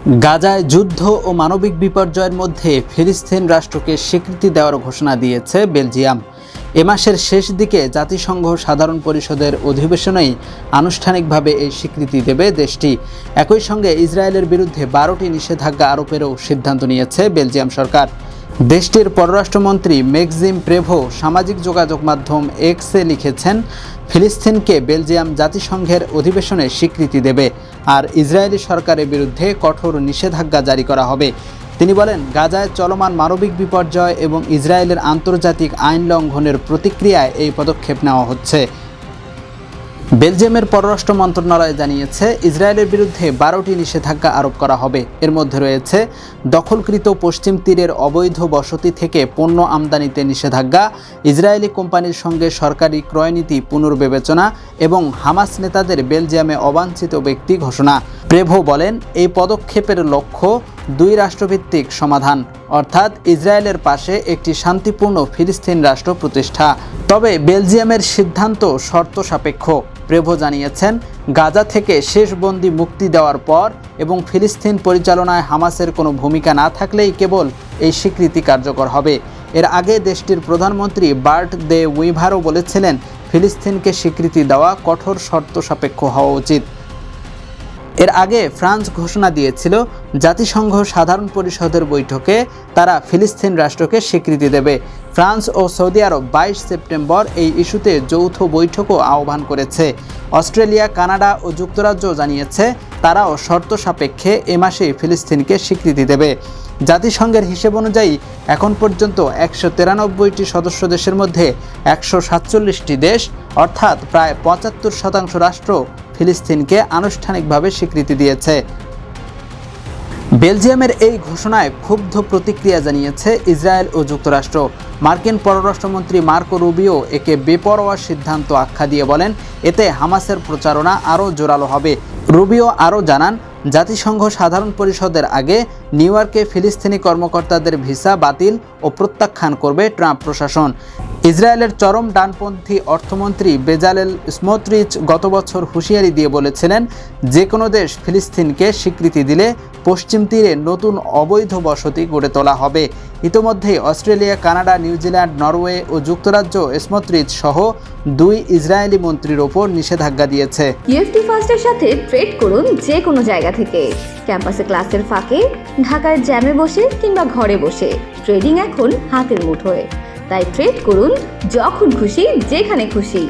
গাজায় যুদ্ধ ও মানবিক বিপর্যয়ের মধ্যে ফিলিস্তিন রাষ্ট্রকে স্বীকৃতি দেওয়ার ঘোষণা দিয়েছে বেলজিয়াম। এ মাসের শেষ দিকে জাতিসংঘ সাধারণ পরিষদের অধিবেশনেই আনুষ্ঠানিকভাবে এই স্বীকৃতি দেবে দেশটি। একই সঙ্গে ইসরায়েলের বিরুদ্ধে 12টি নিষেধাজ্ঞা আরোপেরও সিদ্ধান্ত নিয়েছে বেলজিয়াম সরকার। দেশটির পররাষ্ট্রমন্ত্রী ম্যাক্সিম প্রেভো সামাজিক যোগাযোগ মাধ্যম এক্সে লিখেছেন, ফিলিস্তিনকে বেলজিয়াম জাতিসংঘের অধিবেশনে স্বীকৃতি দেবে আর ইসরায়েলি সরকারের বিরুদ্ধে কঠোর নিষেধাজ্ঞা জারি করা হবে। তিনি বলেন, গাজায় চলমান মানবিক বিপর্যয় এবং ইসরায়েলের আন্তর্জাতিক আইন লঙ্ঘনের প্রতিক্রিয়ায় এই পদক্ষেপ নেওয়া হচ্ছে। বেলজিয়ামের পররাষ্ট্র মন্ত্রণালয় জানিয়েছে, ইসরায়েলের বিরুদ্ধে 12টি নিষেধাজ্ঞা আরোপ করা হবে। এর মধ্যে রয়েছে দখলকৃত পশ্চিম তীরের অবৈধ বসতি থেকে পণ্য আমদানিতে নিষেধাজ্ঞা, ইসরায়েলি কোম্পানির সঙ্গে সরকারি ক্রয়নীতি পুনর্বিবেচনা এবং হামাস নেতাদের বেলজিয়ামে অবাঞ্ছিত ব্যক্তি ঘোষণা। প্রেভো বলেন, এই পদক্ষেপের লক্ষ্য দুই রাষ্ট্রভিত্তিক সমাধান, অর্থাৎ ইসরায়েলের পাশে একটি শান্তিপূর্ণ ফিলিস্তিন রাষ্ট্র প্রতিষ্ঠা। তবে বেলজিয়ামের সিদ্ধান্ত শর্ত সাপেক্ষ। প্রেভো জানিয়েছেন, গাজা থেকে শেষ বন্দী মুক্তি দেওয়ার পর এবং ফিলিস্তিন পরিচালনায় হামাসের কোনো ভূমিকা না থাকলেই কেবল এই স্বীকৃতি কার্যকর হবে। এর আগে দেশটির প্রধানমন্ত্রী বার্ট দে উইভারও বলেছিলেন, ফিলিস্তিনকে স্বীকৃতি দেওয়া কঠোর শর্ত সাপেক্ষ হওয়া উচিত। এর আগে ফ্রান্স ঘোষণা দিয়েছিল, জাতিসংঘ সাধারণ পরিষদের বৈঠকে তারা ফিলিস্তিন রাষ্ট্রকে স্বীকৃতি দেবে। ফ্রান্স ও সৌদি আরব 22 সেপ্টেম্বর এই ইস্যুতে যৌথ বৈঠকও আহ্বান করেছে। অস্ট্রেলিয়া, কানাডা ও যুক্তরাজ্য জানিয়েছে, তারাও শর্ত সাপেক্ষে এ মাসেই ফিলিস্তিনকে স্বীকৃতি দেবে। জাতিসংঘের হিসেব অনুযায়ী এখন পর্যন্ত 193টি সদস্য দেশের মধ্যে 147টি দেশ, অর্থাৎ প্রায় 75% রাষ্ট্র ফিলিস্তিনকে আনুষ্ঠানিকভাবে স্বীকৃতি দিয়েছে। বেলজিয়ামের এই ঘোষণায় ক্ষুব্ধ প্রতিক্রিয়া জানিয়েছে ইসরায়েল ও যুক্তরাষ্ট্র। মার্কিন পররাষ্ট্রমন্ত্রী মার্কো রুবিও একে বেপরোয়া সিদ্ধান্ত আখ্যা দিয়ে বলেন, এতে হামাসের প্রচারণা আরও জোরালো হবে। রুবিও আরও জানান, জাতিসংঘ সাধারণ পরিষদের আগে নিউ ইয়র্কে ফিলিস্তিনি কর্মকর্তাদের ভিসা বাতিল ও প্রত্যাখ্যান করবে ট্রাম্প প্রশাসন। ইসরায়েলের চরম ডানপন্থী অর্থমন্ত্রী বেজালেল স্মোত্রিচ গত বছর হুঁশিয়ারি দিয়ে বলেছিলেন, যে কোনো দেশ ফিলিস্তিনকে স্বীকৃতি দিলে পশ্চিম তীরে নতুন অবৈধ বসতি গড়ে তোলা হবে। ইতোমধ্যেই অস্ট্রেলিয়া, কানাডা, নিউজিল্যান্ড, নরওয়ে ও যুক্তরাজ্য স্মোত্রিচ সহ 2 ইসরায়েলি মন্ত্রীর ওপর নিষেধাজ্ঞা দিয়েছে। ইউএফটি ফার্স্টের সাথে ট্রেড করুন যে কোনো জায়গা থেকে। ক্যাম্পাসে ক্লাসের ফাঁকে, ঢাকার জ্যামে বসে কিংবা ঘরে বসে, ট্রেডিং এখন হাতের মুঠোয়। তাই ট্রেড করুন যখন খুশি, যেখানে খুশি।